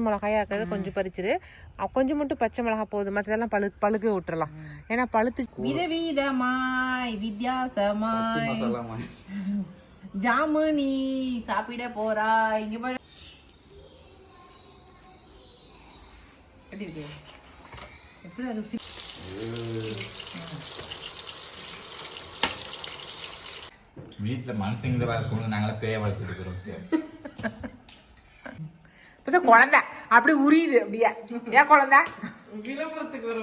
மிளகாயா இருக்கிறத கொஞ்சம் பறிச்சிரு, கொஞ்சம் மட்டும் பச்சை மிளகா போதும், மற்றதெல்லாம் பழுக்க விட்டுறலாம். ஏன்னா பழுத்து விதவிதமாய் வித்தியாசமாய் ஜாமுனி சாப்பிட போறா. இங்க பாரு எப்படி இருக்கு, எப்படி அரிசி வீட்டில் மனுஷங்க வளர்க்கணும், நாங்களே பேய வளர்த்துட்டு இருக்கிறோம். குழந்தை அப்படி உரியுது அப்படியே. ஏன் குழந்தை விளம்பரத்துக்கு வர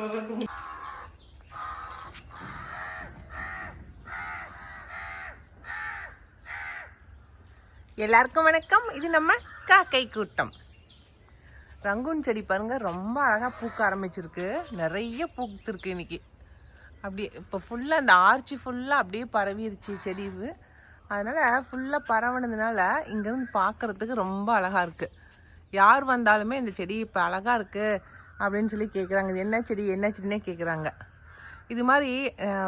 எல்லாருக்கும் வணக்கம். இது நம்ம காக்கை கூட்டம். ரங்கூன் செடி பாருங்க, ரொம்ப அழகா பூக்க ஆரம்பிச்சிருக்கு. நிறைய பூத்துருக்கு இன்னைக்கு. அப்படியே இப்போ ஃபுல்லாக அந்த ஆர்ச்சி ஃபுல்லாக அப்படியே பரவிருச்சு செடி. அதனால ஃபுல்லாக பரவனதுனால இங்கேருந்து பார்க்கறதுக்கு ரொம்ப அழகா இருக்கு. யார் வந்தாலுமே இந்த செடி இப்போ அழகா இருக்கு அப்படின்னு சொல்லி கேட்குறாங்க. இது என்ன செடி என்ன செடினே கேட்குறாங்க. இது மாதிரி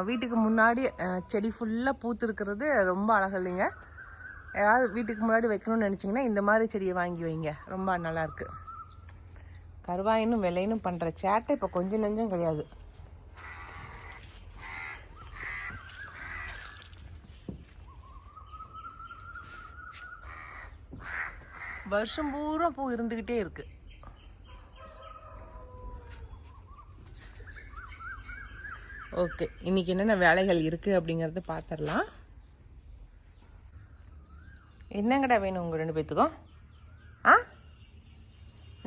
வீட்டுக்கு முன்னாடி செடி ஃபுல்லாக பூத்து இருக்கிறது ரொம்ப அழகு இல்லைங்க. யாராவது வீட்டுக்கு முன்னாடி வைக்கணும்னு நினச்சிங்கன்னா இந்த மாதிரி செடியை வாங்கி வைங்க, ரொம்ப நல்லாயிருக்கு. கருவாயினும் விலையினும் பண்ணுற சேட்டை இப்போ கொஞ்சம் நெஞ்சம் கிடையாது. வருஷம் பூரா பூ இருந்துக்கிட்டே இருக்கு. ஓகே, இன்னைக்கு என்னென்ன வேலைகள் இருக்கு அப்படிங்கறத பாத்திரலாம். என்னங்கடா வேணும் உங்க ரெண்டு பேத்துக்கும்?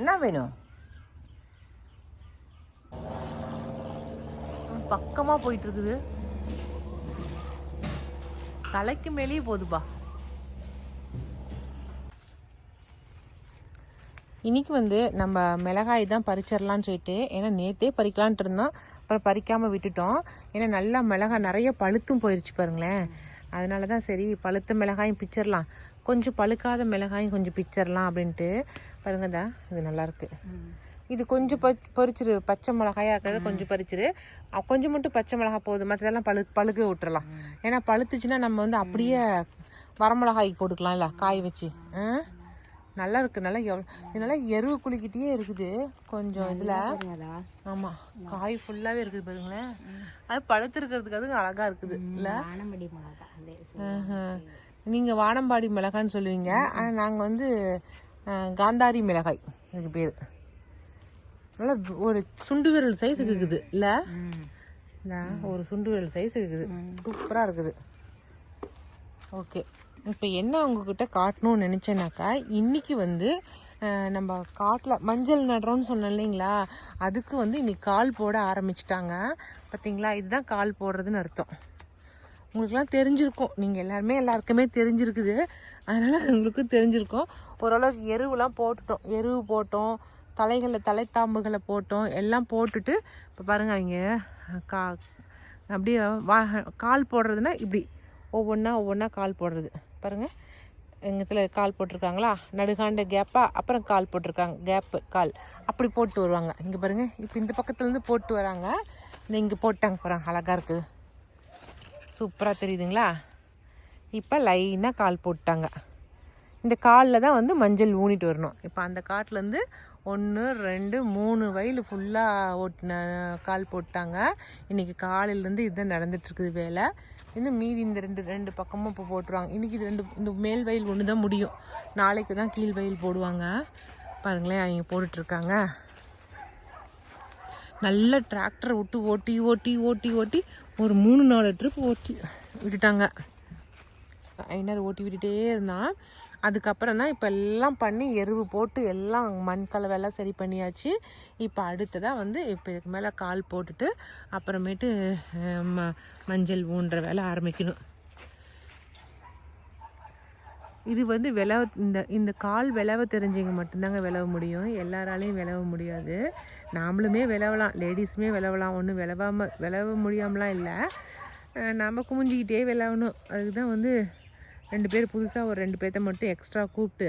என்ன வேணும்? பக்கமா போயிட்டு இருக்குது, தலைக்கு மேலேயே போதுப்பா. இன்னைக்கு நம்ம மிளகாய் தான் பறிச்சிடலான்னு சொல்லிட்டு, ஏன்னா நேற்றே பறிக்கலான்ட்டு இருந்தோம், அப்புறம் பறிக்காமல் விட்டுட்டோம். ஏன்னா நல்லா மிளகாய் நிறைய பழுத்தும் போயிடுச்சு பாருங்களேன். அதனால தான் சரி பழுத்த மிளகாயும் பிச்சிடலாம், கொஞ்சம் பழுக்காத மிளகாயும் கொஞ்சம் பிச்சிடலாம் அப்படின்ட்டு. பாருங்க தான் இது நல்லாயிருக்கு. இது கொஞ்சம் பறிச்சிரு, பச்சை மிளகாயா இருக்கிறத கொஞ்சம் பறிச்சிரு, கொஞ்சம் மட்டும் பச்சை மிளகா போதும், மற்றதெல்லாம் பழுக்க விட்டுறலாம். ஏன்னா பழுத்துச்சுன்னா நம்ம அப்படியே வரமிளகாய்க்கு போட்டுக்கலாம் இல்லை, காய் வச்சு. நல்லா இருக்கு. நல்லா எருவு குளிக்கிட்டே இருக்குது கொஞ்சம் இதுல. ஆமா, காய் ஃபுல்லாவே இருக்குது பாருங்களேன். அது பழுத்து இருக்கிறதுக்கு அதுக்கு அழகா இருக்குது இல்ல. நீங்க வானம்பாடி மிளகான்னு சொல்லுவீங்க, ஆனா நாங்க காந்தாரி மிளகாய் இதுக்கு பேரு. நல்லா ஒரு சுண்டு விரல் சைஸுக்கு இருக்குது இல்ல, ஒரு சுண்டு விரல் சைஸுக்கு இருக்குது. சூப்பரா இருக்குது. ஓகே, இப்போ என்ன உங்ககிட்ட காட்டணும்னு நினச்சேன்னாக்கா, இன்றைக்கி நம்ம காட்டில் மஞ்சள் நடுறோன்னு சொன்னோம் இல்லைங்களா, அதுக்கு இன்னைக்கு கால் போட ஆரம்பிச்சிட்டாங்க. பார்த்தீங்களா, இதுதான் கால் போடுறதுன்னு அர்த்தம். உங்களுக்குலாம் தெரிஞ்சிருக்கும், நீங்கள் எல்லாருக்குமே தெரிஞ்சிருக்குது, அதனால் உங்களுக்கும் தெரிஞ்சிருக்கும். ஓரளவுக்கு எருவுலாம் போட்டுட்டோம், எருவு போட்டோம், தலைத்தாம்புகளை போட்டோம், எல்லாம் போட்டுட்டு இப்போ பாருங்கள் அவங்க அப்படியே கால் போடுறதுன்னா இப்படி ஒவ்வொன்றா கால் போடுறது பாருங்கள். எங்கத்தில் கால் போட்டிருக்காங்களா, நடுகாண்ட கேப்பா, அப்புறம் கால் போட்டிருக்காங்க, கேப்பு கால் அப்படி போட்டு வருவாங்க. இங்கே பாருங்கள், இப்போ இந்த பக்கத்துலேருந்து போட்டு வராங்க, இங்கே போட்டாங்க பாருங்க, அழகாக இருக்குது, சூப்பராக தெரியுதுங்களா. இப்போ லைனாக கால் போட்டாங்க. இந்த காலில் தான் மஞ்சள் ஊனிட்டு வரணும். இப்போ அந்த காட்டிலேருந்து 1 2 3 வயல் ஃபுல்லாக ஓட்டின கால் போட்டாங்க. இன்றைக்கி காலையிலேருந்து இதுதான் நடந்துட்டுருக்குது வேலை. இன்னும் மீதி இந்த ரெண்டு பக்கமும் இப்போ போட்டுருவாங்க. இன்றைக்கி இது இந்த மேல் வயல் ஒன்று தான் முடியும், நாளைக்கு தான் கீழ் வயல் போடுவாங்க. பாருங்களேன், அவங்க போட்டுட்ருக்காங்க. நல்ல டிராக்டரை விட்டு ஓட்டி ஓட்டி ஓட்டி ஓட்டி ஒரு 3-4 ட்ரிப் ஓட்டி விட்டுட்டாங்க. ஐநர் ஓட்டி விட்டுட்டே இருந்தான். அதுக்கப்புறம் தான் இப்போ எல்லாம் பண்ணி எருவு போட்டு எல்லாம் மண் கலவையெல்லாம் சரி பண்ணியாச்சு. இப்போ அடுத்ததாக இப்போ இதுக்கு மேலே கால் போட்டுட்டு அப்புறமேட்டு மஞ்சள் ஊன்ற வேலை ஆரம்பிக்கணும். இது விளவ இந்த கால் விளவ தெரிஞ்சவங்க மட்டும்தாங்க விளவ முடியும், எல்லாராலையும் விளவ முடியாது. நாமளுமே விளவலாம், லேடிஸுமே விளவலாம், ஒன்றும் விளவ முடியாமலாம் இல்லை. நம்ம குமிஞ்சிக்கிட்டே விளவணும். அதுக்கு தான் 2 பேர் புதுசாக ஒரு 2 பேர்த்த மட்டும் எக்ஸ்ட்ரா கூப்பிட்டு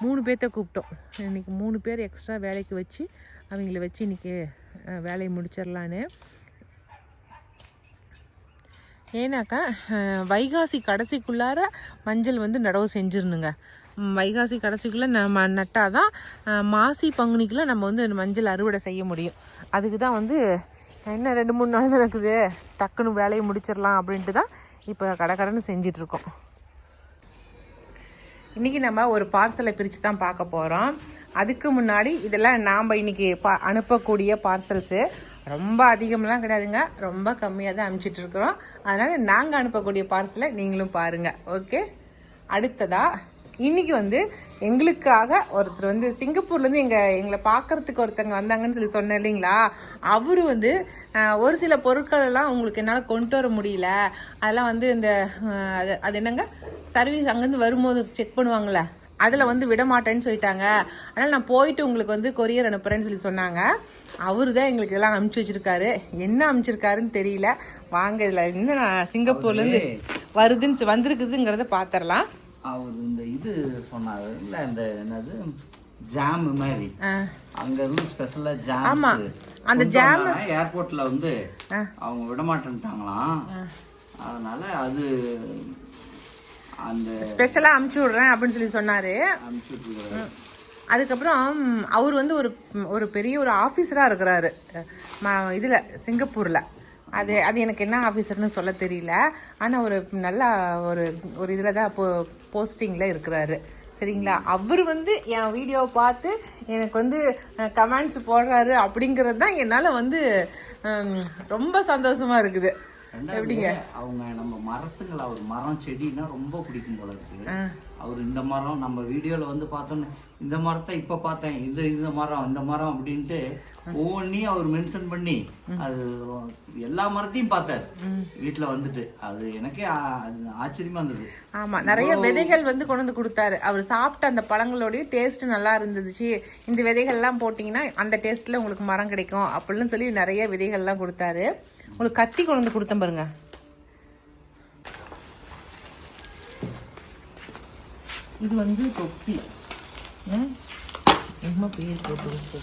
3 பேர்த்த கூப்பிட்டோம். இன்றைக்கி 3 பேர் எக்ஸ்ட்ரா வேலைக்கு வச்சு அவங்கள வச்சு இன்றைக்கி வேலையை முடிச்சிடலான்னு. ஏன்னாக்கா வைகாசி கடைசிக்குள்ளார மஞ்சள் நடவு செஞ்சிடணுங்க. வைகாசி கடைசிக்குள்ளே நம்ம நட்டாதான் மாசி பங்குனிக்குள்ளே நம்ம வந்து மஞ்சள் அறுவடை செய்ய முடியும். அதுக்கு தான் வந்து இன்னும் 2-3 நாள் தான் இருக்குது, டக்குன்னு வேலையை முடிச்சிடலாம் அப்படின்ட்டு தான் இப்போ கடன்னு செஞ்சிட்ருக்கோம். இன்றைக்கி நம்ம ஒரு பார்சலை பிரித்து தான் பார்க்க போகிறோம். அதுக்கு முன்னாடி இதெல்லாம் நாம் இன்றைக்கி அனுப்பக்கூடிய பார்சல்ஸு ரொம்ப அதிகம்லாம் கிடையாதுங்க, ரொம்ப கம்மியாக தான் அனுப்பிச்சிட்ருக்குறோம். அதனால் நாங்கள் அனுப்பக்கூடிய பார்சலை நீங்களும் பாருங்கள். ஓகே, அடுத்ததாக இன்றைக்கி வந்து எங்களுக்காக ஒருத்தர் வந்து சிங்கப்பூர்லேருந்து எங்களை பார்க்குறதுக்கு ஒருத்தங்க வந்தாங்கன்னு சொல்லி சொன்னேன் இல்லைங்களா, அவர் வந்து ஒரு சில பொருட்கள் எல்லாம் உங்களுக்கு என்னால் கொண்டு வர முடியல, அதெல்லாம் வந்து இந்த அது என்னங்க சர்வீஸ் அங்கேருந்து வரும்போது செக் பண்ணுவாங்களே, அதில் வந்து விட மாட்டேன்னு சொல்லிட்டாங்க. அதனால் நான் போயிட்டு உங்களுக்கு வந்து கொரியர் அனுப்புகிறேன்னு சொல்லி சொன்னாங்க. அவரு தான் எங்களுக்கு எல்லாம் அனுப்பிச்சி வச்சுருக்காரு. என்ன அனுப்பிச்சிருக்காருன்னு தெரியல. வாங்க இதில் என்ன சிங்கப்பூர்லேருந்து வந்திருக்குதுங்கிறத பார்த்துடலாம். அவர் இந்த இது சொன்னாரு இல்லை, இந்த என்னது ஜாம் மாதிரி அங்க இருந்து ஸ்பெஷலா ஜாம். ஆமா, அந்த ஜாம் ஏர்போர்ட்ல வந்து அவங்க விட மாட்டேன்ட்டாங்களாம். அதனால அது அந்த ஸ்பெஷலா அமுச்சு விடுறேன் அப்படின்னு சொல்லி சொன்னாரு. அதுக்கப்புறம் அவர் வந்து ஒரு பெரிய ஒரு ஆஃபீஸராக இருக்கிறாரு இதில் சிங்கப்பூரில். அது எனக்கு என்ன ஆஃபீஸர்னு சொல்ல தெரியல, ஆனால் ஒரு நல்லா ஒரு இதில் தான் போஸ்டிங்கில் இருக்கிறாரு. சரிங்களா, அவர் வந்து என் வீடியோவை பார்த்து எனக்கு வந்து கமெண்ட்ஸ் போடுறாரு அப்படிங்கிறது தான் என்னால் வந்து ரொம்ப சந்தோஷமாக இருக்குது. எப்படிங்க அவங்க நம்ம மரத்துங்களை, அவர் மரம் செடினா ரொம்ப பிடிக்கும் போல இருக்கு. அவர் இந்த மரம் நம்ம வீடியோல வந்து பார்த்தோன்னு இந்த மரத்தை இப்ப பார்த்தேன், இந்த மரம் அப்படின்ட்டு ஒவ்வொன்றையும் அவர் மென்ஷன் பண்ணி அது எல்லா மரத்தையும் பார்த்தாரு வீட்டுல வந்துட்டு. அது எனக்கே ஆச்சரியமா இருந்தது. ஆமா, நிறைய விதைகள் வந்து கொண்டு வந்து கொடுத்தாரு. அவர் சாப்பிட்ட அந்த பழங்களோடைய டேஸ்ட் நல்லா இருந்துச்சு, இந்த விதைகள்லாம் போட்டிங்கன்னா அந்த டேஸ்ட்ல உங்களுக்கு மரம் கிடைக்கும் அப்படின்னு சொல்லி நிறைய விதைகள்லாம் கொடுத்தாரு. உங்களுக்கு கத்தி கொண்டு வந்து கொடுத்தேன் பாருங்க. இது வந்து தொப்பி, என்ன பேர் போட்டு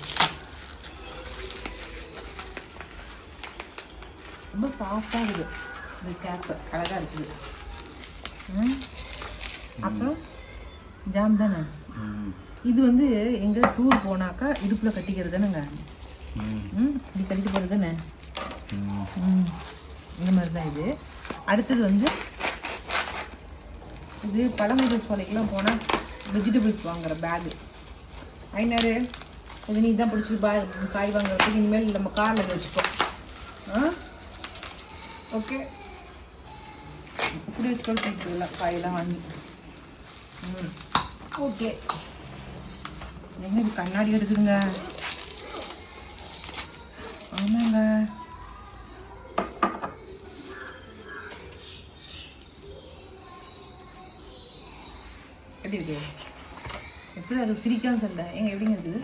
ரொம்ப சாஃப்டாக இருக்குது. இந்த கேப்பு அழகாக இருக்குது. அப்புறம் ஜாம் தானே, இது வந்து எங்கே டூர் போனாக்கா இடுப்பில் கட்டிக்கிறது தானேங்க. இப்படி கட்டிட்டு போகிறது தானே, இந்த மாதிரி தான் இது. அடுத்தது வந்து இது பழமுதிர் சோலைக்கெல்லாம் போனால் வெஜிடபிள்ஸ் வாங்குகிற பேகு. ஐநூறு இது நீ தான் பிடிச்சி காய் வாங்குறதுக்கு இனிமேல் நம்ம காரில் வச்சுப்போம். ஓகே, இப்படி வச்சுக்கொள்ள காயெல்லாம் வாங்கி. ஓகே, என்ன இது கண்ணாடி இருக்குதுங்க. ஆமாங்க, எப்படி இருக்கு, எப்படி அது சிரிக்கான்னு சொல்ல எங்க எப்படிங்க இருக்குது.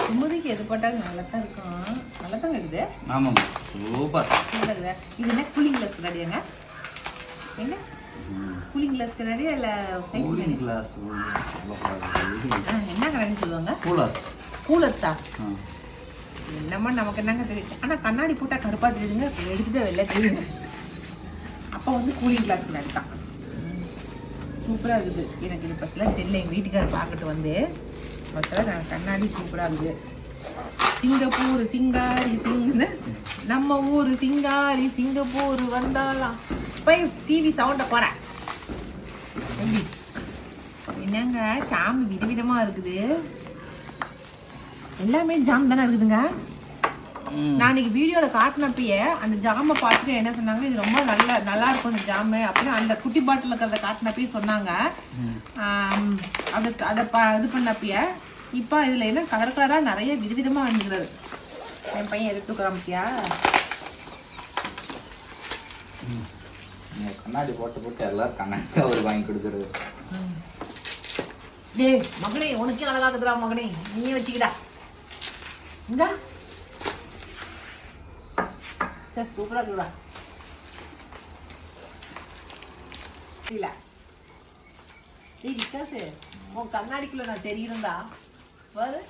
குமுதிக்கு எது போட்டாலும் நல்லா தான் இருக்கும், நல்லா தாங்க இருக்குது. ஆமாம், சூப்பர். இது என்ன கூலிங் கிளாஸ் கண்ணாடியாங்க? என்ன கூலிங் கிளாஸ் கண்ணாடியா இல்லை கூலிங் கிளாஸ்? என்ன கண்ணாடி சொல்லுவாங்க? கூலர்ஸா? என்னம்மா நமக்கு என்னங்க தெரியுது. ஆனால் கண்ணாடி போட்டால் கருப்பாக தெரியுதுங்க, எடுத்துட்டு வெளில தெரியுங்க. அப்போ வந்து கூலிங் கிளாஸ் கண்ணாடி தான் சூப்பராக இருக்குது. எனக்கு இது பற்றிலாம் தெரியல, எங்கள் வீட்டுக்காரர் பார்க்கட்டு வந்து மொத்தம் நான் கண்ணாடி சூப்பராக இருக்குது. சிங்கப்பூர் சிங்காரி சிங்கு, நம்ம ஊர் சிங்காரி சிங்கப்பூர் வந்தாலாம். போய் டிவி சவுண்டை போகிறேன். எப்படி என்னங்க ஜாம் விதவிதமாக இருக்குது, எல்லாமே ஜாம் தானே இருக்குதுங்க. நான் இன்னைக்கு வீடியோவில் காட்டினப்பயே அந்த ஜாமை பார்த்துட்டு என்ன சொன்னாங்க, இது ரொம்ப நல்லா இருக்கும் இந்த ஜாமு அப்படின்னு அந்த குட்டி பாட்டில் இருக்கிறத காட்டினப்பயே சொன்னாங்க. அதை இது பண்ணப்பயே இப்போ இதில் என்ன கலர் கலராக நிறைய விதவிதமாக வந்துக்கிறாரு. என் பையன் எடுத்துக்கிறான் பத்தியா, கண்ணாடி போட்டு எல்லாரும் கண்ணாடி அவர் வாங்கி கொடுக்குறது. டேய் மகனே, உனக்கே அழகா இருக்குதுடா மகனே, நீயே வச்சுக்கிடா. இந்தா சரி, சூப்பராக இருக்குடா. இல்லை டேய் விகாசு, உன் கண்ணாடிக்குள்ள நான் தெரியுறேன்டா பாரு.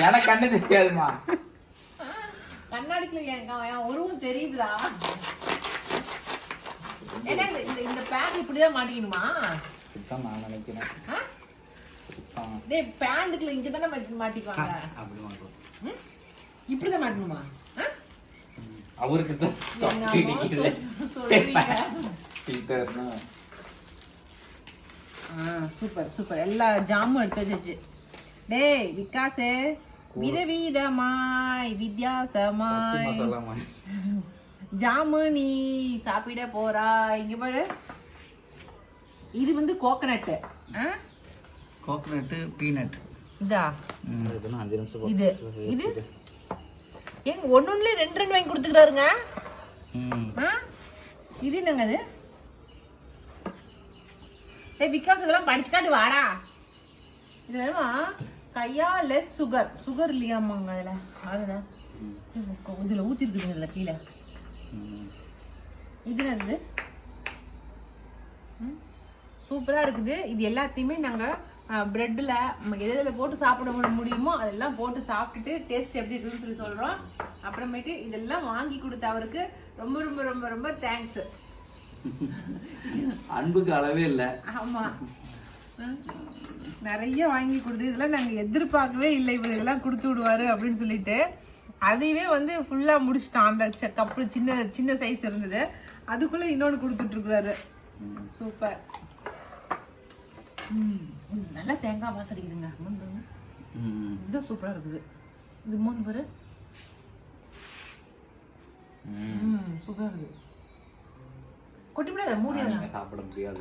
எனக்கு கண்ணு தெரியாதுமா, கண்ணாடிக்குள்ள என் உருவம் தெரியுதுடா. ஏன்னா இந்த பேக் இப்படிதான் மாட்டிக்கணுமா? அப்படித்தான் நான் நினைக்கிறேன். டேய் பேண்டுக்குள்ள இங்க தானே மாட்டிக்குவாங்க. அப்படி மாட்டோம். இப்படி தான் மாட்டணுமா? அவருக்கு தான் சூப்பர் சூப்பர். எல்லா ஜாமும் எடுத்து வச்சு. டேய் விகாசே, விதவிதமாய் வித்தியாசமாய் ஜாமு நீ சாப்பிட போறா. இங்க பாரு, இது வந்து கோகனட். Coconut peanut. இதா 5 நிமிஷம். இது இது ஏங்க ஒன்னொன்னுல 2 வாங்கி கொடுத்துக்கிறாருங்க. இது என்னங்க அது? டேய் விகாஸ் இதெல்லாம் படிச்சு காட்டு வாடா. இது என்னமா கையா லெஸ் சுகர் இல்லையாமாங்க அதுல. அதுதான் இதுல ஊத்தி இருக்குதுங்கல்ல கீழே. இது என்னது? சூப்பரா இருக்குது. இது எல்லாத்தையுமே நாங்க பிரெட்ல எதில் போட்டு சாப்பிட முடியுமோ அதெல்லாம் போட்டு சாப்பிட்டுட்டு டேஸ்ட் எப்படி இருக்குன்னு சொல்லி சொல்றோம். அப்புறமேட்டு இதெல்லாம் வாங்கி கொடுத்த அவருக்கு ரொம்ப ரொம்ப ரொம்ப ரொம்ப தேங்க்ஸ். அன்புக்கு அளவே இல்லை. ஆமா, நிறைய வாங்கி கொடுத்து இதெல்லாம் நாங்க எதிர்பார்க்கவே இல்லை இவர் இதெல்லாம் கொடுத்து விடுவாரு அப்படின்னு சொல்லிட்டு. அதையவே வந்து ஃபுல்லா முடிச்சிட்டான். அந்த கப்பு சின்ன சின்ன சைஸ் இருந்தது, அதுக்குள்ள இன்னொன்று கொடுத்துட்டு இருக்கிறாரு. சூப்பர். நல்லா தேங்காய் வாசம் அடிக்குதுங்க. இதுதான் சூப்பரா இருக்குது. இது மோந்து பாரு. சூப்பரா இருக்குது. கொட்டி விடாத, மூடி சாப்பிட முடியாது.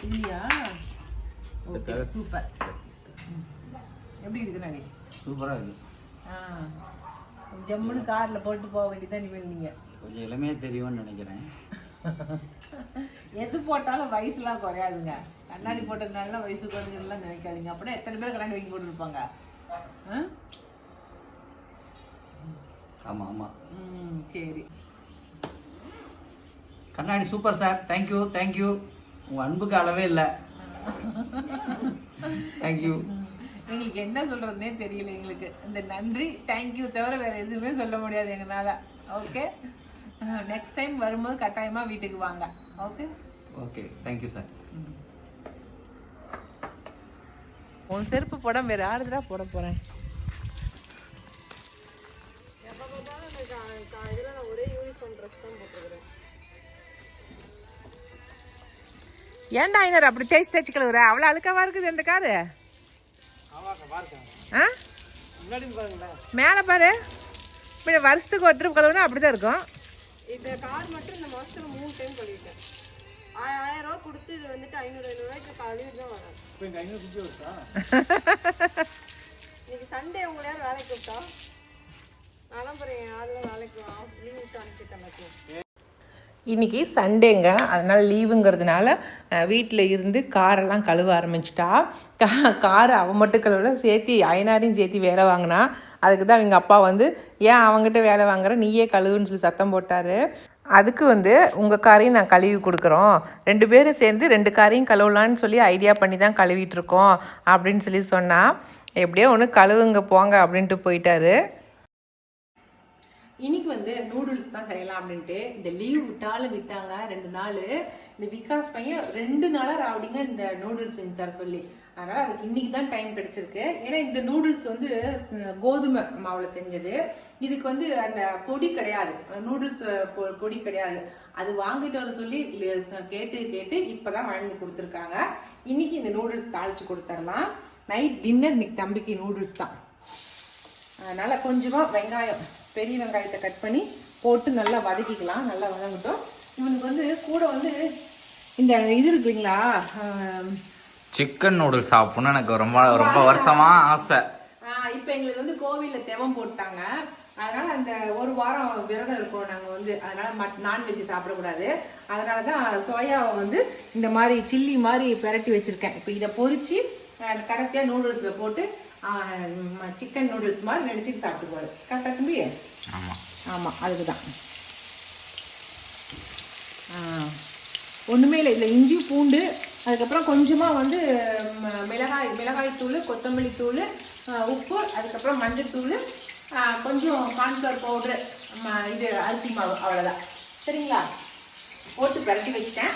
இல்லையா? Okay super. எப்படி இருக்கு நானே? சூப்பரா இருக்கு. ஜம்முன்னு கார்ல போட்டு போக வேண்டியதான் நீங்க. கொஞ்சம் இளமையா தெரியும்னு நினைக்கிறேன். எது போட்டாலும் வயசுலாம் குறையாதுங்க. கண்ணாடி போட்டதுனால வயசு குறைஞ்சதுலாம் நினைக்காதீங்க. அப்படின்னா எத்தனை பேர் கண்ணாடி வாங்கி போட்டு இருப்பாங்க. ஆமா ஆமா. சரி, கண்ணாடி சூப்பர் சார். Thank you thank you. உங்க அன்புக்கு அளவே இல்லை. தேங்க்யூ. எங்களுக்கு என்ன சொல்றதுன்னே தெரியல. எங்களுக்கு இந்த நன்றி தேங்க்யூ தவிர வேற எதுவுமே சொல்ல முடியாது எங்களால. ஓகே, நெக்ஸ்ட் டைம் வரும்போது கட்டாயமா வீட்டுக்கு வாங்க. Okay okay, thank you sir. உன் செருப்பு போட வேற யாருடா போட போறேன்? ஏன்டா ஐநர் அப்படி தேய்ச்சி கழுவுற? அவ்வளோ அழுக்கவா இருக்குது இந்த காரு. மேலே பாரு, இப்படி வருஷத்துக்கு ஒரு ட்ரிப் கழுவுனா அப்படிதான் இருக்கும். இந்த கார் மட்டும் இந்த மாசத்துல 3 டைம் கழுவிட்டேன். 1000 ரூபா கொடுத்து இது வந்துட்டு 500 ரூபாய்க்கு கழுவிட்டு தான் வரேன். இன்னைக்கு சண்டே உங்களை யாரும் வேலைக்கு கூப்பிட்டா? நான் போறேன். அதெல்லாம் வேலைக்கு லீவ் விட்டு அனுப்பிச்சிட்டேன். இன்றைக்கி சண்டேங்க, அதனால் லீவுங்கிறதுனால வீட்டில் இருந்து காரெல்லாம் கழுவ ஆரம்பிச்சிட்டா. காரை அவன் மட்டும் கழுவல, சேர்த்து ஐநாரையும் சேர்த்து வேலை வாங்கினா. அதுக்கு தான் அவங்க அப்பா வந்து ஏன் அவங்ககிட்ட வேலை வாங்குற, நீயே கழுவுன்னு சொல்லி சத்தம் போட்டார். அதுக்கு வந்து உங்கள் காரையும் நான் கழுவி கொடுக்குறோம், 2 பேரும் சேர்ந்து 2 காரையும் கழுவலான்னு சொல்லி ஐடியா பண்ணி தான் கழுவிட்டுருக்கோம் அப்படின்னு சொல்லி சொன்னால், எப்படியோ ஒன்று கழுவுங்க போங்க அப்படின்ட்டு போயிட்டாரு. இன்னைக்கு வந்து நூடுல்ஸ் தான் செய்யலாம் அப்படின்ட்டு இந்த லீவ் விட்டாங்க 2 நாள். இந்த விகாஸ் பையன் 2 நாளாக ராவடிங்க இந்த நூடுல்ஸ் செஞ்சு தர சொல்லி. அதனால் அதுக்கு இன்னைக்கு தான் டைம் கிடைச்சிருக்கு. ஏன்னா இந்த நூடுல்ஸ் வந்து கோதுமை மாவில் செஞ்சது. இதுக்கு வந்து அந்த பொடி கிடையாது, நூடுல்ஸ் பொடி கிடையாது. அது வாங்கிட்டு வர சொல்லி கேட்டு இப்போ தான் வாங்கி கொடுத்துருக்காங்க. இன்னைக்கு இந்த நூடுல்ஸ் தாளித்து கொடுத்துடலாம். நைட் டின்னர் இன்னைக்கு தம்பிக்கு நூடுல்ஸ் தான். அதனால் கொஞ்சமாக வெங்காயம், பெரிய வெங்காயத்தை கட் பண்ணி போட்டு நல்லா வதக்கிக்கலாம். நல்லா வதங்கட்டும். இவனுக்கு வந்து கூட வந்து இந்த இது இருக்குங்களா, சிக்கன் நூடுல்ஸ் சாப்பிடணும் எனக்கு ரொம்ப ரொம்ப வருஷமா ஆசை. இப்போ எங்களுக்கு வந்து கோவிலில் தெவம் போட்டாங்க. அதனால அந்த ஒரு வாரம் விரதம் இருக்கோம் நாங்கள் வந்து. அதனால நான்வெஜ் சாப்பிடக்கூடாது. அதனால தான் சோயாவை வந்து இந்த மாதிரி சில்லி மாதிரி பிரட்டி வச்சிருக்கேன். இப்போ இதை பொரிச்சு கடைசியாக நூடுல்ஸில் போட்டு சிக்கன் நூடுல்ஸ் மாதிரி நினச்சிட்டு சாப்பிட்டுக்குவாரு. கரெக்டாக தம்பி? ஆமாம் ஆமாம், அதுக்கு தான். ஒன்றுமே இல்லை, இதில் இஞ்சி பூண்டு, அதுக்கப்புறம் கொஞ்சமாக வந்து மிளகாய் தூள், கொத்தமல்லி தூள், உப்பு, அதுக்கப்புறம் மஞ்சள் தூள், கொஞ்சம் கார்ன்ஃப்ளவர் பவுட்ரு, இது அரிசி மாவு, அவ்வளோதான். சரிங்களா? போட்டு பிரட்டி வச்சுட்டேன்.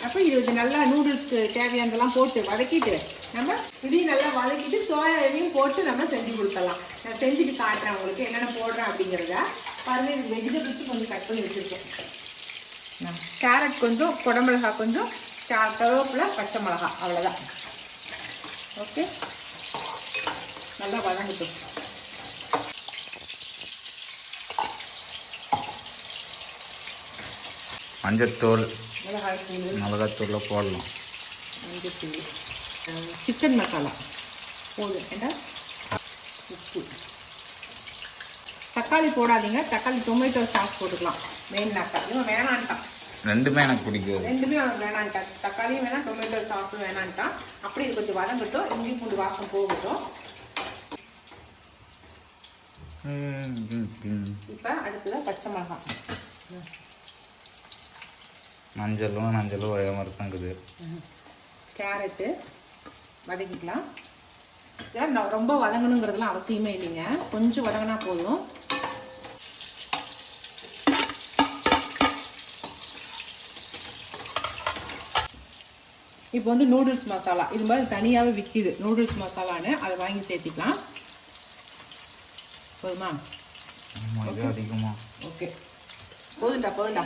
அப்போ இது நல்லா நூடுல்ஸ்க்கு தேவையானதெல்லாம் போட்டு வதக்கிட்டு நம்ம இதையும் நல்லா வதக்கிட்டு சோயாவையும் போட்டு நம்ம செஞ்சு கொடுக்கலாம். நான் செஞ்சுட்டு காட்டுறேன் உங்களுக்கு என்னென்ன போடுறேன் அப்படிங்கிறத. பாருங்க, இது வெஜிடபிள்ஸும் கொஞ்சம் கட் பண்ணி வச்சுருக்கேன். கேரட் கொஞ்சம், குடமிளகா கொஞ்சம், கருவேப்பிலை, பச்சை மிளகா, அவ்வளோதான். ஓகே, நல்லா வதங்கட்டும். மஞ்சத்தூள், மிளகாய்த்தூள், மிளகாத்தூள்ல போடலாம். மஞ்சத்தூள், சிக்கன் மசாலா போதும். ஏண்டா உப்பு, தக்காளி போடாதீங்க. தக்காளி டொமேட்டோ சாஸ் போட்டுக்கலாம். வேணாக்கா இவன் வேணான்ட்டான். ரெண்டுமே எனக்கு பிடிக்கும். ரெண்டுமே அவனுக்கு வேணான்ட்டா. தக்காளியும் வேணாம், டொமேட்டோ சாஸும் வேணான்ட்டான். அப்படி இது கொஞ்சம் வதங்கட்டும், இஞ்சி பூண்டு வாசம் போகட்டும். இப்போ அடுத்ததான் பச்சை மிளகாய், மஞ்சளும் ஒரே மாதிரி தான் இருக்குது. கேரட்டு வதக்கிக்கலாம். நான் ரொம்ப வதங்கணுங்கிறதுலாம் அவசியமே இல்லைங்க, கொஞ்சம் வதங்கினா போதும். இப்போ வந்து நூடுல்ஸ் மசாலா இது மாதிரி தனியாகவே விற்கிது, நூடுல்ஸ் மசாலான்னு. அதை வாங்கி சேர்த்திக்கலாம். போதுமா? அதிகமா ஓகே, போதுண்டா.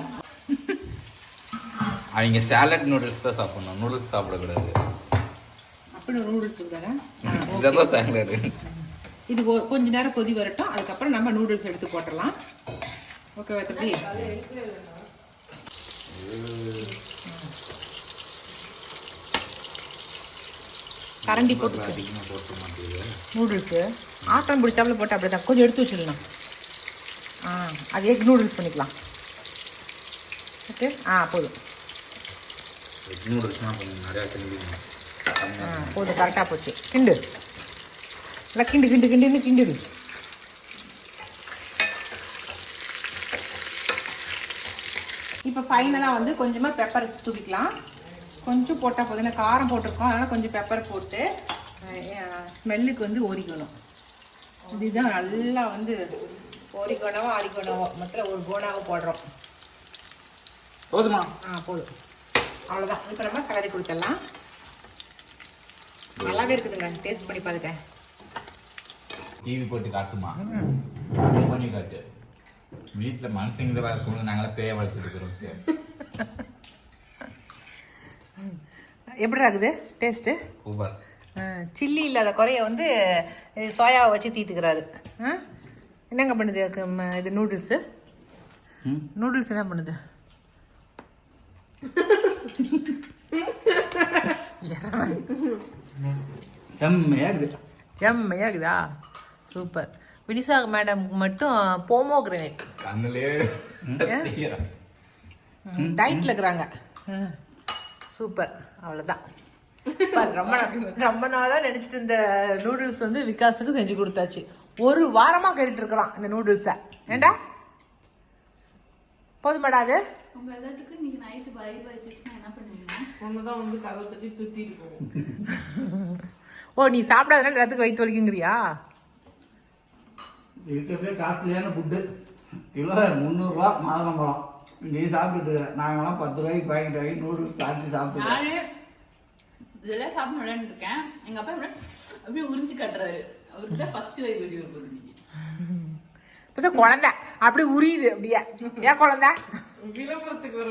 அவங்க சாலட் நூடுல்ஸ் தான் சாப்பிடணும், நூடுல்ஸ் சாப்பிடக்கூடாது. அப்படி நூடுல்ஸ் தானே, இதெல்லாம் சாலட். இது கொஞ்ச நேரம் கொதி வரட்டும், அதுக்கப்புறம் நம்ம நூடுல்ஸ் எடுத்து போட்டுடலாம். ஓகேவா தம்பி? கரண்டி போட்டு அதிகமாக போட்ட மாட்டேங்குது. நூடுல்ஸு ஆட்டம் பிடிச்சாப்புல போட்டு அப்படி தான் கொஞ்சம் எடுத்து வச்சிடலாம். அது எக் நூடுல்ஸ் பண்ணிக்கலாம். ஓகே, போதும். எக் நூடுல்ஸ்னால் கொஞ்சம் நிறையா கிண்டிக்கணும். போதும், கரெக்டாக போச்சு. கிண்டு நல்லா கிண்டுன்னு கிண்டிடு. இப்போ ஃபைனலாக வந்து கொஞ்சமாக பெப்பர் தூக்கிக்கலாம். கொஞ்சம் போட்டால் போதும், ஏன்னா காரம் போட்டிருக்கோம், அதனால் கொஞ்சம் பெப்பர் போட்டு ஸ்மெல்லுக்கு வந்து ஓரிக்கணும். இதுதான் நல்லா வந்து அரிக்கோனவோ மொத்தம் ஒரு கோனாவோ போடுறோம். போதுமா? போதும், அவ்வளோதான். இப்போ நம்ம கலரி கொடுத்துடலாம். நல்லாவே இருக்குதுங்க, டேஸ்ட் பண்ணி பார்த்துட்டேன். டிவி போட்டு காட்டுமா? பண்ணி காட்டு. வீட்டில் மனுஷங்க வளர்க்கணும், நாங்களாம் பேய வளர்த்துட்டு இருக்கிறோம். எப்படி இருக்குது டேஸ்ட்டு? சூப்பர். சில்லி இல்லாத குறைய வந்து சோயாவை வச்சு தீத்துக்கிறாரு. என்னங்க பண்ணுது இது நூடுல்ஸு? நூடுல்ஸ் என்ன பண்ணுது? செம்மையா இருக்குதா? சூப்பர். வினிசா மேடம் மட்டும் போமோகிரனேட் டயட்ல இருக்கிறாங்க. சூப்பர், அவ்வளோதான். ரொம்ப நாளாக நினச்சிட்டு இந்த நூடுல்ஸ் வந்து விகாஸுக்கு செஞ்சு கொடுத்தாச்சு. ஒரு வாரமாக கேட்டுட்டு இருக்கலாம் இந்த நூடுல்ஸை. ஏண்டா போதுமாடா? அது உங்க எல்லாத்துக்கும் நீங்க நைட்டு வயிறு வச்சிச்சுன்னா என்ன பண்ணுவீங்க? ஒண்ணுதான் வந்து கதை தட்டி துத்திட்டு போவோம். ஓ, நீ சாப்பிடாதனால எல்லாத்துக்கும் வயிற்று வலிக்குங்கிறியா? இருக்கிறதே காஸ்ட்லியான ஃபுட்டு. கிலோ 300 ரூபா மாதுளம்பழம். நீ சாப்பிட்டுட்டு இருக்கிற, நாங்களாம் 10 ரூபாய்க்கு பாக்கெட் வாங்கி நூடுல்ஸ் சாப்பிட்டு சாப்பிட்டு நானே இதெல்லாம் சாப்பிட்டு விளையாண்டு இருக்கேன். எங்க அப்பா அப்படியே உறிஞ்சு கட்டுறாரு. அவருக்கு தான் ஃபர்ஸ்ட் வயிறு வலி வருது. இப்போ குழந்தை அப்படி உரியுது அப்படியே. ஏன் குழந்தை விளம்பரத்துக்கு வர